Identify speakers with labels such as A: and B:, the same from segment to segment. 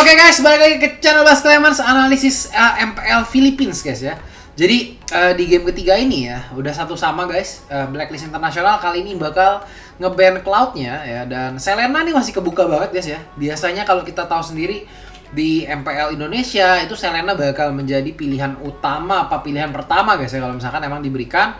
A: Oke guys, balik lagi ke channel Bas Clemens analisis MPL Philippines guys ya. Jadi di game ketiga ini ya udah satu sama guys. Blacklist Internasional kali ini bakal nge-ban Cloud-nya ya, dan Selena nih masih kebuka banget guys ya. Biasanya kalau kita tahu sendiri di MPL Indonesia itu Selena bakal menjadi pilihan utama apa pilihan pertama guys ya kalau misalkan emang diberikan.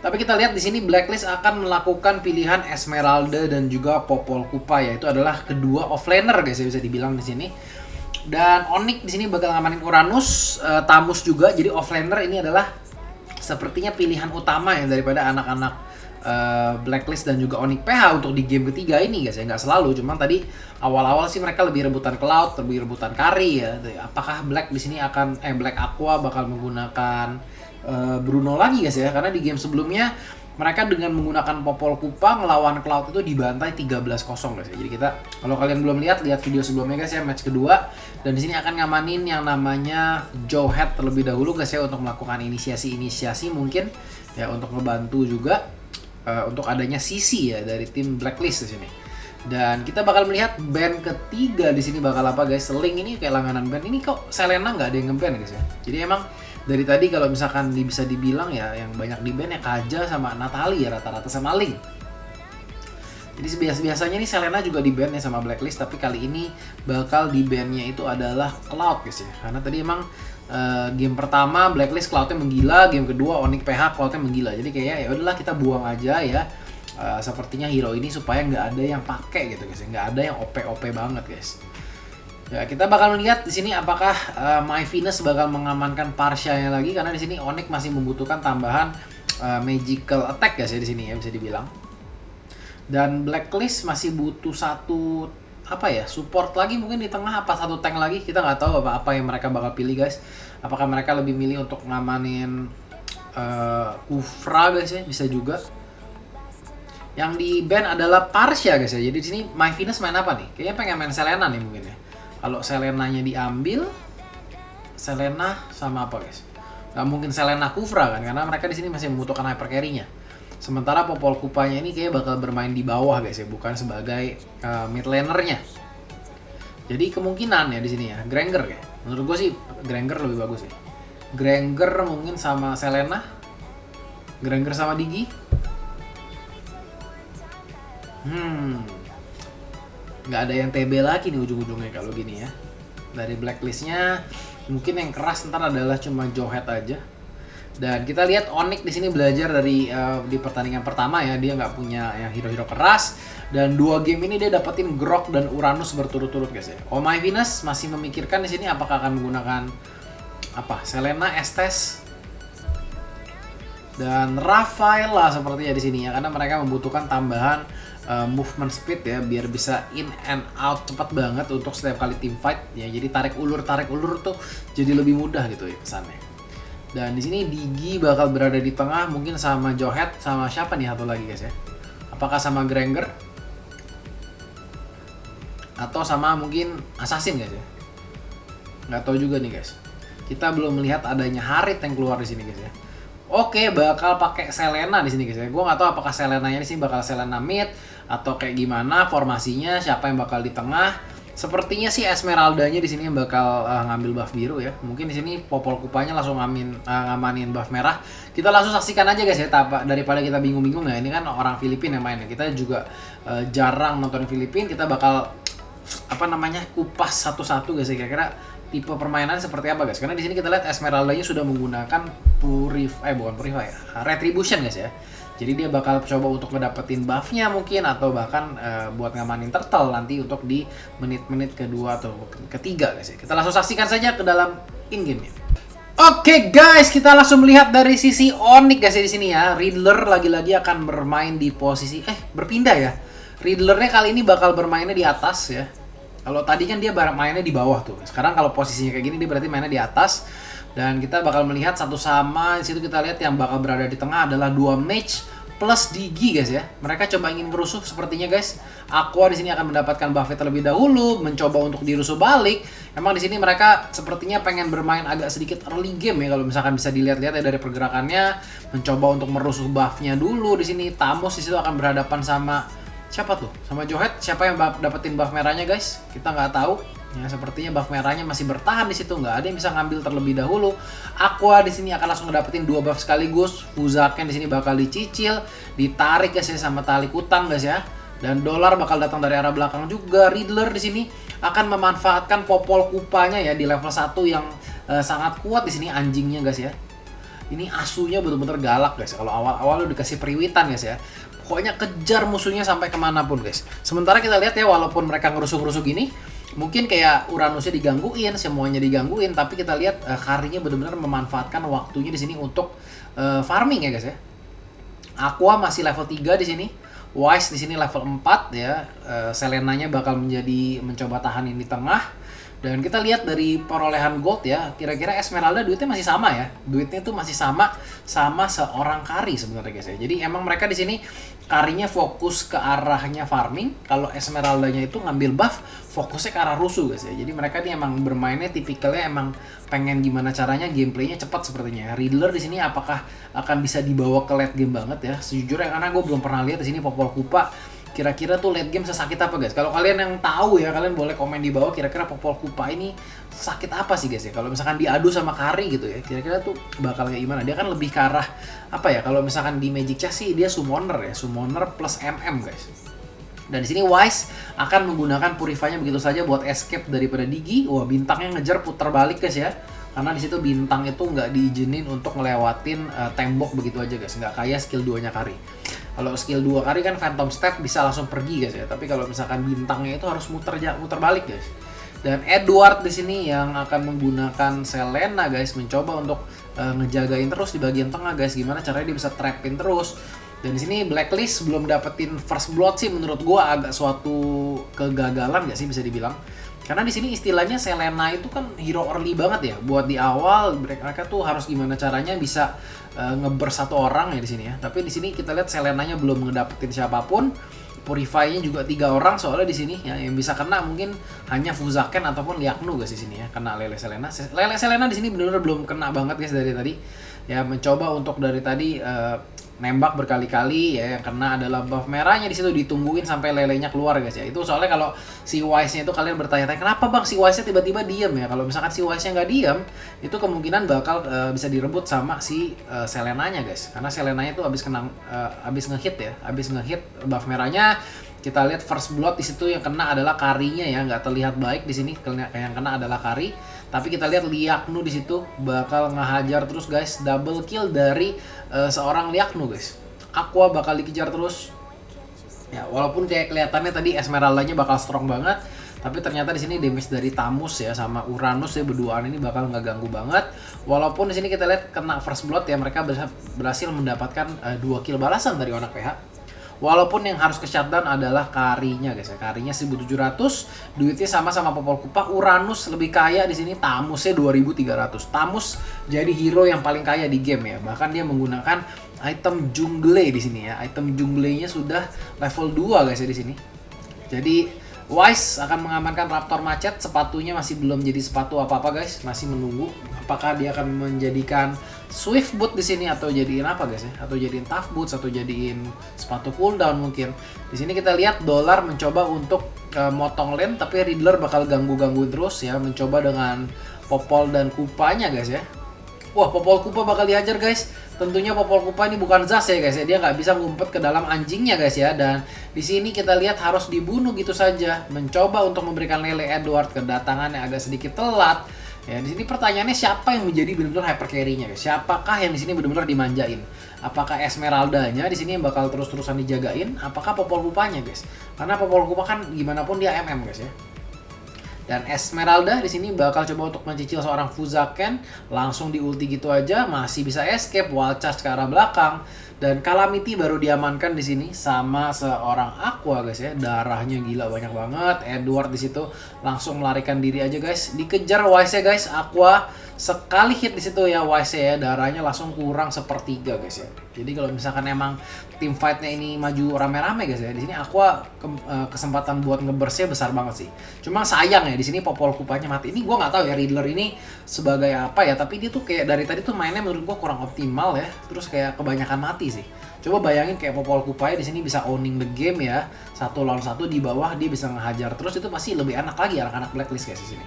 A: Tapi kita lihat di sini Blacklist akan melakukan pilihan Esmeralda dan juga Popol Kupa, yaitu adalah kedua offlaner guys ya bisa dibilang di sini. Dan Onyx di sini bakal ngamanin Uranus, Tamus juga. Jadi offlaner ini adalah sepertinya pilihan utama ya daripada anak-anak Blacklist dan juga Onyx PH untuk di game ketiga ini guys ya. Nggak selalu, cuman tadi awal-awal sih mereka lebih rebutan Cloud, lebih rebutan Carry ya. Apakah Black di sini akan Black Aqua bakal menggunakan Bruno lagi guys ya, karena di game sebelumnya mereka dengan menggunakan Popol Kupa ngelawan Cloud itu dibantai 13-0 guys ya. Jadi kita, kalau kalian belum lihat video sebelumnya guys ya, match kedua, dan di sini akan ngamanin yang namanya Joe Head terlebih dahulu guys ya untuk melakukan inisiasi mungkin ya, untuk ngebantu juga untuk adanya CC ya dari tim Blacklist di sini. Dan kita bakal melihat ban ketiga di sini bakal apa guys. Link ini kayak langganan ban ini kok Selena nggak ada yang nge-ban guys ya. Jadi emang dari tadi kalau misalkan bisa dibilang ya yang banyak di ban ya Kaja sama Natalie ya, rata-rata sama Link. Jadi biasanya nih Selena juga di ban ya sama Blacklist, tapi kali ini bakal di ban-nya itu adalah Cloud guys ya. Karena tadi emang game pertama Blacklist Cloud-nya menggila, game kedua Onyx PH Cloud-nya menggila. Jadi kayak ya udahlah kita buang aja ya. Sepertinya hero ini supaya nggak ada yang pakai gitu guys, nggak ada yang OP banget guys. Ya, kita bakal melihat di sini apakah My Venus bakal mengamankan Parsha-nya lagi, karena di sini Onyx masih membutuhkan tambahan magical attack guys ya di sini ya bisa dibilang. Dan Blacklist masih butuh satu support lagi mungkin di tengah, apa satu tank lagi, kita nggak tahu apa yang mereka bakal pilih guys. Apakah mereka lebih milih untuk ngamanin Kufra guys ya, bisa juga. Yang di ban adalah Parsha guys ya. Jadi di sini My Venus main apa nih? Kayaknya pengen main Selena nih mungkin ya. Kalau Selenanya diambil, Selena sama apa guys? Gak mungkin Selena Kufra kan, karena mereka di sini masih membutuhkan hyper carry-nya. Sementara Popol Kupanya ini kayak bakal bermain di bawah guys ya, bukan sebagai mid laner-nya. Jadi kemungkinan ya di sini ya, Granger kayak. Menurut gue sih Granger lebih bagus sih. Granger mungkin sama Selena, Granger sama Digi. Nggak ada yang TB lagi nih ujung-ujungnya kalau gini ya. Dari Blacklist-nya mungkin yang keras ntar adalah cuma Joe Head aja. Dan kita lihat Onyx di sini belajar dari di pertandingan pertama ya, dia nggak punya yang hero-hero keras, dan 2 game ini dia dapetin Grok dan Uranus berturut-turut guys ya. Oh My Venus masih memikirkan di sini apakah akan menggunakan Selena, Estes dan Rafaela sepertinya di sini ya, karena mereka membutuhkan tambahan movement speed ya, biar bisa in and out cepat banget untuk setiap kali team fight ya. Jadi tarik ulur tuh jadi lebih mudah gitu ya kesannya. Dan di sini Digi bakal berada di tengah mungkin sama Joe Head, sama siapa nih satu lagi guys ya. Apakah sama Granger atau sama mungkin Assassin guys ya. Nggak tahu juga nih guys. Kita belum melihat adanya Harit yang keluar di sini guys ya. Oke, bakal pakai Selena di sini guys ya. Gue nggak tahu apakah Selenanya di sini bakal Selena mid atau kayak gimana formasinya, siapa yang bakal di tengah. Sepertinya sih Esmeraldanya di sini yang bakal ngambil buff biru ya. Mungkin di sini Popol Kupanya langsung ngamanin buff merah. Kita langsung saksikan aja guys ya, daripada kita bingung-bingung ya. Ini kan orang Filipina yang main ya. Kita juga jarang nonton Filipina. Kita bakal kupas satu-satu guys ya, kira-kira tipe permainan seperti apa guys. Karena di sini kita lihat Esmeraldanya sudah menggunakan Retribution guys ya. Jadi dia bakal coba untuk ngedapetin buff-nya mungkin, atau bahkan buat ngamanin turtle nanti untuk di menit-menit kedua atau ketiga guys ya. Kita langsung saksikan saja ke dalam in-game-nya. Oke guys, kita langsung melihat dari sisi Onyx guys ya di sini ya. Riddler lagi-lagi akan bermain di posisi berpindah ya. Riddler-nya kali ini bakal bermainnya di atas ya. Kalau tadi kan dia mainnya di bawah tuh. Sekarang kalau posisinya kayak gini dia berarti mainnya di atas. Dan kita bakal melihat satu sama, di situ kita lihat yang bakal berada di tengah adalah 2 mage plus Digi guys ya. Mereka coba ingin merusuh sepertinya guys. Aqua di sini akan mendapatkan buff terlebih dahulu, mencoba untuk dirusuh balik. Emang di sini mereka sepertinya pengen bermain agak sedikit early game ya, kalau misalkan bisa dilihat-lihat ya dari pergerakannya, mencoba untuk merusuh buff-nya dulu. Di sini Tamus di situ akan berhadapan sama siapa tuh? Sama Joe Head. Siapa yang dapetin buff merahnya guys? Kita nggak tahu. Ya, sepertinya buff merahnya masih bertahan di situ, nggak ada yang bisa ngambil terlebih dahulu. Aqua di sini akan langsung ngedapetin 2 buff sekaligus. Fuzaken di sini bakal dicicil, ditarik guys ya sama tali kutang guys ya. Dan dolar bakal datang dari arah belakang juga. Riddler di sini akan memanfaatkan popol kupanya ya di level 1 yang sangat kuat di sini anjingnya guys ya. Ini asunya bener-bener galak guys. Kalau awal-awal lu dikasih periwitan guys ya, pokoknya kejar musuhnya sampai kemanapun guys. Sementara kita lihat ya, walaupun mereka ngerusuk-ngerusuk gini, mungkin kayak Uranusnya digangguin, semuanya digangguin, tapi kita lihat Karinya benar-benar memanfaatkan waktunya di sini untuk farming ya guys ya. Aqua masih level 3 di sini. Wise di sini level 4 ya. Selenanya bakal mencoba tahanin di tengah. Dan kita lihat dari perolehan gold ya, kira-kira Esmeralda duitnya masih sama ya. Duitnya tuh masih sama seorang Kari sebenarnya guys ya. Jadi emang mereka di sini Karinya fokus ke arahnya farming, kalau Esmeraldanya itu ngambil buff, fokusnya ke arah rusuh guys ya. Jadi mereka ini emang bermainnya tipikalnya emang pengen gimana caranya gameplaynya cepat sepertinya. Riddler di sini apakah akan bisa dibawa ke late game banget ya? Sejujurnya karena gue belum pernah lihat di sini Popol Kupa kira-kira tuh late game sesakit apa guys. Kalau kalian yang tahu ya, kalian boleh komen di bawah kira-kira Popol Kupa ini sakit apa sih guys ya. Kalau misalkan diadu sama Kari gitu ya, kira-kira tuh bakal kayak gimana. Dia kan lebih ke arah apa ya, kalau misalkan di Magic Chess sih dia summoner ya, summoner plus MM guys. Dan di sini Wise akan menggunakan Purify-nya begitu saja buat escape daripada Digi. Wah, bintangnya ngejar putar balik guys ya. Karena di situ bintang itu nggak diizinin untuk ngelewatin tembok begitu aja guys. Nggak kayak skill 2-nya Kari. Kalau skill 2 Kari kan Phantom Step bisa langsung pergi guys ya. Tapi kalau misalkan bintangnya itu harus muter balik guys. Dan Edward di sini yang akan menggunakan Selena guys, mencoba untuk ngejagain terus di bagian tengah guys. Gimana caranya dia bisa trapin terus. Dan di sini Blacklist belum dapetin first blood sih, menurut gua agak suatu kegagalan gak sih bisa dibilang. Karena di sini istilahnya Selena itu kan hero early banget ya. Buat di awal mereka tuh harus gimana caranya bisa ngeburst satu orang ya di sini ya. Tapi di sini kita lihat Selenanya belum ngedapetin siapapun. Purify-nya juga 3 orang soalnya di sini ya, yang bisa kena mungkin hanya Fuzaken ataupun Liaknu guys di sini ya, kena Lele Selena. Lele Selena di sini benar-benar belum kena banget guys dari tadi. Ya mencoba untuk dari tadi nembak berkali-kali ya, yang kena adalah buff merahnya di situ, ditungguin sampai lelenya keluar guys ya. Itu soalnya kalau si Wise-nya itu kalian bertanya-tanya kenapa bang si Wise-nya tiba-tiba diem ya. Kalau misalkan si Wise-nya nggak diem, itu kemungkinan bakal bisa direbut sama si Selenanya guys. Karena Selenanya itu habis ngehit ya, habis ngehit buff merahnya. Kita lihat first blood di situ yang kena adalah Karinya ya, nggak terlihat baik di sini, yang kena adalah Kari. Tapi kita lihat Liaknu di situ bakal ngehajar terus guys, double kill dari seorang Liaknu guys. Aqua bakal dikejar terus. Ya, walaupun kayak kelihatannya tadi Esmeraldanya bakal strong banget, tapi ternyata di sini damage dari Tamus ya sama Uranus ya berduaan ini bakal nggak ganggu banget. Walaupun di sini kita lihat kena first blood ya, mereka berhasil mendapatkan 2 kill balasan dari Onak PH. Walaupun yang harus ke shutdown adalah Karinya guys ya. Karinya 1.700, duitnya sama-sama Popol Kupa. Uranus lebih kaya di sini, Tamusnya 2.300. Tamus jadi hero yang paling kaya di game ya. Bahkan dia menggunakan item jungle di sini ya. Item jungle-nya sudah level 2 guys ya di sini. Jadi Wise akan mengamankan Raptor Macet, sepatunya masih belum jadi sepatu apa-apa guys, masih menunggu apakah dia akan menjadikan Swift Boot di sini atau jadiin apa guys ya, atau jadiin Tough Boots atau jadiin sepatu cooldown mungkin. Di sini kita lihat Dolar mencoba untuk motong lane, tapi Riddler bakal gangguin terus ya, mencoba dengan Popol dan Kupanya guys ya. Wah, Popol Kupa bakal dihajar guys. Tentunya Popol Kupa ini bukan Zas ya guys ya, dia nggak bisa ngumpet ke dalam anjingnya guys ya. Dan di sini kita lihat harus dibunuh gitu saja, mencoba untuk memberikan Lele Edward, kedatangan yang agak sedikit telat. Ya, di sini pertanyaannya siapa yang menjadi benar-benar hyper carry-nya guys? Siapakah yang di sini benar-benar dimanjain? Apakah Esmeraldanya di sini yang bakal terus-terusan dijagain? Apakah Popol Kupanya guys? Karena Popol Kupa kan gimana pun dia MM guys ya. Dan Esmeralda di sini bakal coba untuk mencicil seorang Fuzaken, langsung di ulti gitu aja, masih bisa escape, wall charge ke arah belakang. Dan Calamity baru diamankan di sini sama seorang Aqua guys ya, darahnya gila banyak banget. Edward di situ langsung melarikan diri aja guys, dikejar Wise ya guys. Aqua sekali hit di situ ya Wise ya, darahnya langsung kurang sepertiga guys ya. Jadi kalau misalkan emang tim fightnya ini maju rame-rame guys ya, di sini Aqua kesempatan buat ngeburstnya besar banget sih. Cuma sayang ya di sini Popol Kupanya mati. Ini gua nggak tahu ya Riddler ini sebagai apa ya, tapi dia tuh kayak dari tadi tuh mainnya menurut gua kurang optimal ya. Terus kayak kebanyakan mati sih. Coba bayangin kayak Popol Kupaya di sini bisa owning the game ya, 1 lawan 1 di bawah dia bisa ngehajar terus, itu pasti lebih enak lagi anak-anak Blacklist guys di sini.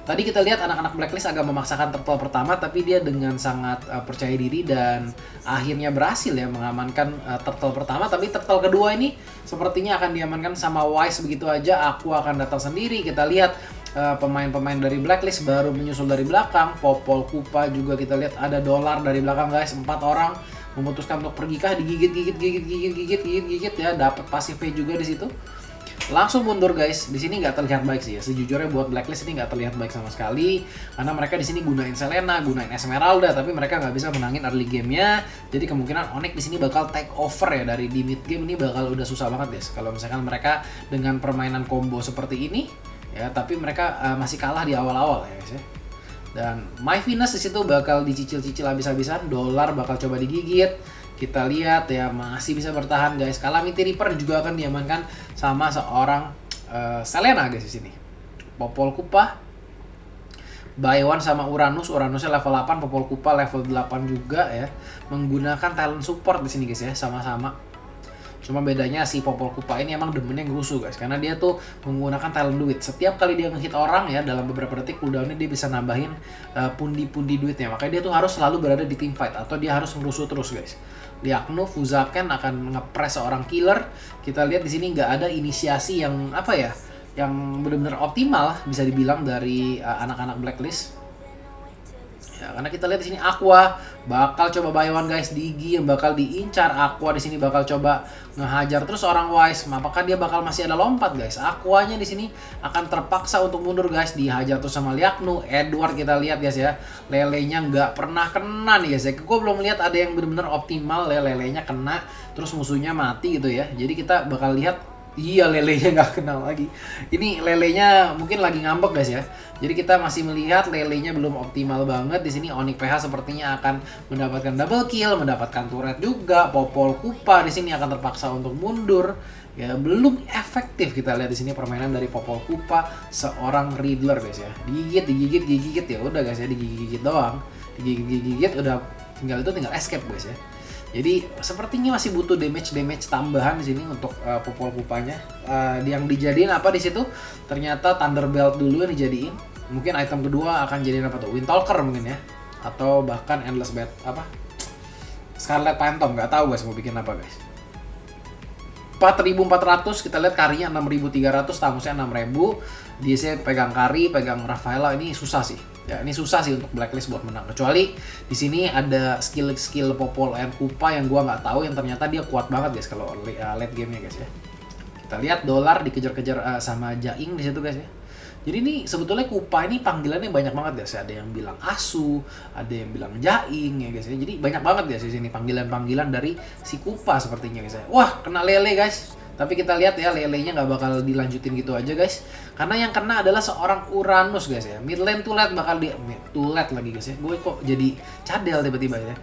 A: Tadi kita lihat anak-anak Blacklist agak memaksakan turtle pertama, tapi dia dengan sangat percaya diri dan akhirnya berhasil ya mengamankan turtle pertama. Tapi turtle kedua ini sepertinya akan diamankan sama Wise begitu aja. Aku akan datang sendiri. Kita lihat pemain-pemain dari Blacklist baru menyusul dari belakang. Popol Kupa juga kita lihat ada Dollar dari belakang guys, 4 orang memutuskan untuk pergi kah, digigit ya, dapat pasifnya juga di situ. Langsung mundur guys. Di sini nggak terlihat baik sih ya. Sejujurnya buat Blacklist ini nggak terlihat baik sama sekali karena mereka di sini gunain Selena, gunain Esmeralda, tapi mereka nggak bisa menangin early game-nya. Jadi kemungkinan Onyx di sini bakal take over ya, dari di mid game ini bakal udah susah banget guys. Kalau misalkan mereka dengan permainan combo seperti ini ya, tapi mereka masih kalah di awal-awal ya guys ya. Dan My Venus di situ bakal dicicil-cicil habis-habisan, Dollar bakal coba digigit. Kita lihat ya masih bisa bertahan guys. Calamity Reaper juga akan diamankan sama seorang Selena guys di sini. Popol Kupa by one sama Uranusnya level 8, Popol Kupa level 8 juga ya. Menggunakan talent support di sini guys ya, sama-sama. Cuma bedanya si Popol Kupa ini emang demennya ngerusuh guys, karena dia tuh menggunakan talent duit. Setiap kali dia ngehit orang ya, dalam beberapa detik cooldownnya dia bisa nambahin pundi-pundi duitnya. Makanya dia tuh harus selalu berada di team fight atau dia harus ngerusuh terus guys. Liaknu, Fuzaken akan nge-press seorang killer. Kita lihat di sini nggak ada inisiasi yang apa ya, yang benar-benar optimal bisa dibilang dari anak-anak Blacklist. Ya, karena kita lihat di sini Aqua bakal coba buy one guys, Digi yang bakal diincar. Aqua di sini bakal coba ngehajar terus orang Wise. Apakah dia bakal masih ada lompat guys? Aquanya di sini akan terpaksa untuk mundur guys, dihajar terus sama Liaknu. Edward kita lihat guys ya, lelenya nggak pernah kena nih guys ya. Gue belum lihat ada yang benar-benar optimal ya, lelenya kena terus musuhnya mati gitu ya. Jadi kita bakal lihat. Iya, lelenya nggak kenal lagi. Ini lelenya mungkin lagi ngambek guys ya. Jadi kita masih melihat lelenya belum optimal banget. Di sini Onyx PH sepertinya akan mendapatkan double kill, mendapatkan turret juga. Popol Kupa di sini akan terpaksa untuk mundur. Ya belum efektif kita lihat di sini permainan dari Popol Kupa, seorang Riddler guys ya. Digigit ya udah guys ya, digigit doang. Digigit udah tinggal escape guys ya. Jadi sepertinya masih butuh damage tambahan di sini untuk Popol Kupanya. Yang dijadiin apa di situ? Ternyata Thunderbelt dulu yang dijadiin. Mungkin item kedua akan jadiin apa tuh? Windtalker mungkin ya. Atau bahkan Endless Bat apa? Scarlet Phantom, nggak tahu guys mau bikin apa guys. 4.400 kita lihat karinya 6.300, tamusnya 6.000. Dia pegang kari, pegang Rafaela, ini susah sih. Ya, ini susah sih untuk Blacklist buat menang. Kecuali di sini ada skill Popol and Kupa yang gua nggak tahu, yang ternyata dia kuat banget guys kalau late game-nya guys ya. Kita lihat Dollar dikejar-kejar sama Jaing di situ guys ya. Jadi ini sebetulnya Kupa ini panggilannya banyak banget guys ya. Ada yang bilang Asu, ada yang bilang Jaing ya guys ya. Jadi banyak banget guys di sini panggilan-panggilan dari si Kupa sepertinya guys ya. Wah, kena lele guys. Tapi kita lihat ya, lelenya nggak bakal dilanjutin gitu aja guys. Karena yang kena adalah seorang Uranus guys ya. Mid lane turret bakal turret lagi guys ya. Gue kok jadi cadel tiba-tiba ya.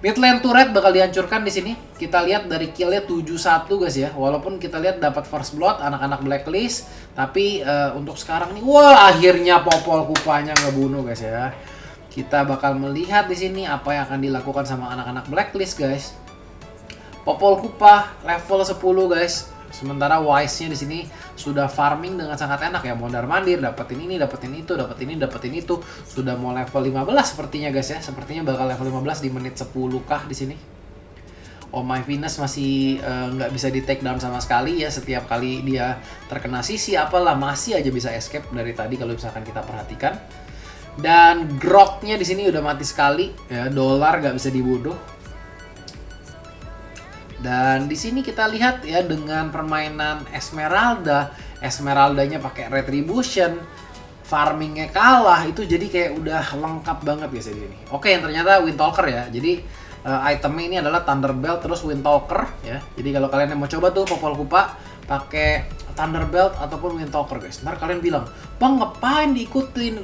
A: Mid lane turret bakal dihancurkan di sini. Kita lihat dari killnya 7-1 guys ya. Walaupun kita lihat dapat first blood anak-anak Blacklist, tapi untuk sekarang nih, wah akhirnya Popol Kupanya ngebunuh guys ya. Kita bakal melihat di sini apa yang akan dilakukan sama anak-anak Blacklist guys. Popol Kupa level 10 guys. Sementara Wise-nya di sini sudah farming dengan sangat enak ya, mondar-mandir, dapetin ini, dapetin itu, dapetin ini, dapetin itu. Sudah mau level 15 sepertinya guys ya. Sepertinya bakal level 15 di menit 10 kah di sini. Oh My Venus masih nggak bisa di take down sama sekali ya. Setiap kali dia terkena sisi apalah masih aja bisa escape dari tadi kalau misalkan kita perhatikan. Dan Groknya di sini udah mati sekali ya. Dollar nggak bisa dibunuh. Dan di sini kita lihat ya dengan permainan Esmeraldanya pakai Retribution, farmingnya kalah, itu jadi kayak udah lengkap banget guys di sini. Oke, yang ternyata Windtalker ya. Jadi itemnya ini adalah Thunderbelt terus Windtalker ya. Jadi kalau kalian yang mau coba tuh Popol Kupa pakai Thunderbelt ataupun Windtalker guys. Ntar kalian bilang, bang ngapain diikutin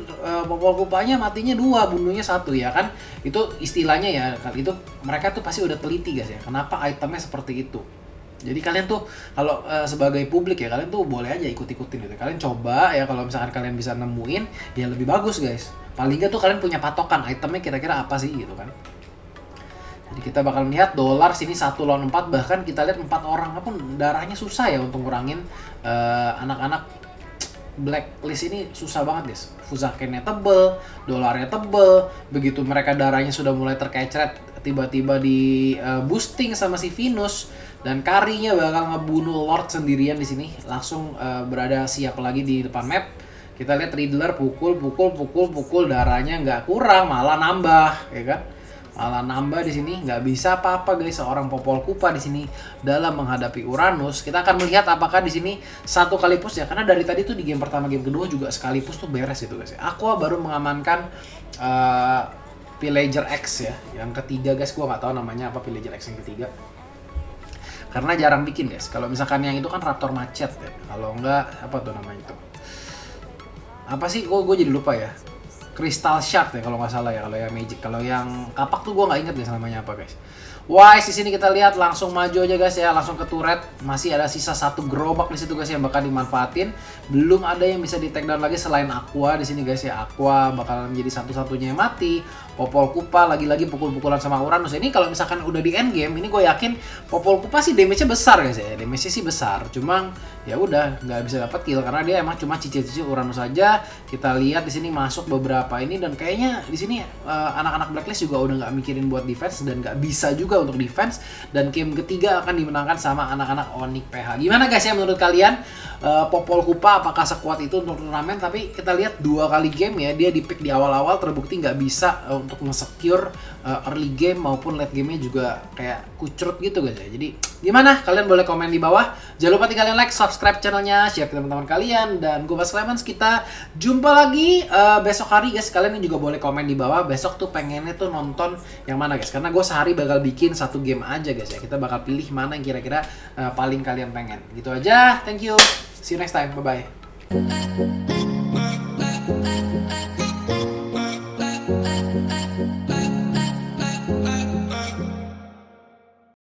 A: Popol Kupanya matinya 2, bunuhnya 1 ya kan? Itu istilahnya ya, itu mereka tuh pasti udah teliti guys ya. Kenapa itemnya seperti itu? Jadi kalian tuh kalau sebagai publik ya kalian tuh boleh aja ikut-ikutin gitu. Kalian coba ya kalau misalkan kalian bisa nemuin ya lebih bagus guys. Paling nggak tuh kalian punya patokan itemnya kira-kira apa sih gitu kan. Jadi kita bakal melihat dolar sini 1 lawan 4, bahkan kita lihat 4 orang pun darahnya susah ya untuk ngurangin anak-anak blacklist ini susah banget guys. Fuzakennya tebel, dolarnya tebel, begitu mereka darahnya sudah mulai terkecret tiba-tiba di boosting sama si Venus dan Karinya bakal ngebunuh Lord sendirian di sini, langsung berada siap lagi di depan map. Kita lihat Riddler pukul, darahnya nggak kurang, malah nambah, ya kan? Malah nambah di sini, nggak bisa apa-apa guys seorang Popol Kupa di sini dalam menghadapi Uranus. Kita akan melihat apakah di sini 1 kali push ya, karena dari tadi tuh di game pertama, game kedua juga sekali push tuh beres itu guys. Aqua baru mengamankan Pillager X ya, yang ketiga guys, gua nggak tahu namanya apa Pillager X yang ketiga. Karena jarang bikin guys. Kalau misalkan yang itu kan Raptor Macet ya. Kalau enggak apa tuh namanya itu? Apa sih? Gue jadi lupa ya. Crystal Shard ya kalau nggak salah ya, kalau yang Magic. Kalau yang kapak tuh gue nggak inget guys namanya apa guys. Wise di sini kita lihat langsung maju aja guys ya, langsung ke turret. Masih ada sisa 1 gerobak di situ guys yang bakal dimanfaatin. Belum ada yang bisa di take down lagi selain Aqua di sini guys ya. Aqua bakal menjadi satu-satunya yang mati. Popol Kupa lagi-lagi pukul-pukulan sama Uranus. Ini kalau misalkan udah di end game, ini gue yakin Popol Kupa sih damage-nya besar guys ya. Damage-nya sih besar, cuma ya udah nggak bisa dapat kill karena dia emang cuma cicil-cicil Uranus aja. Kita lihat di sini masuk beberapa ini dan kayaknya di sini anak-anak Blacklist juga udah nggak mikirin buat defense dan nggak bisa juga untuk defense, dan game ketiga akan dimenangkan sama anak-anak Onyx PH. Gimana guys ya menurut kalian? Popol Kupa apakah sekuat itu untuk turnamen? Tapi kita lihat 2 kali game ya, dia di pick di awal-awal terbukti nggak bisa untuk nge-secure early game maupun late game-nya juga kayak kucrut gitu guys ya. Jadi gimana? Kalian boleh komen di bawah. Jangan lupa tinggalin like, subscribe channelnya, share ke teman-teman kalian, dan gue Bas Clemens. Kita jumpa lagi besok hari guys. Kalian juga boleh komen di bawah besok tuh pengennya tuh nonton yang mana guys, karena gue sehari bakal bikin 1 game aja guys ya. Kita bakal pilih mana yang kira-kira paling kalian pengen. Gitu aja, thank you, see you next time, bye bye.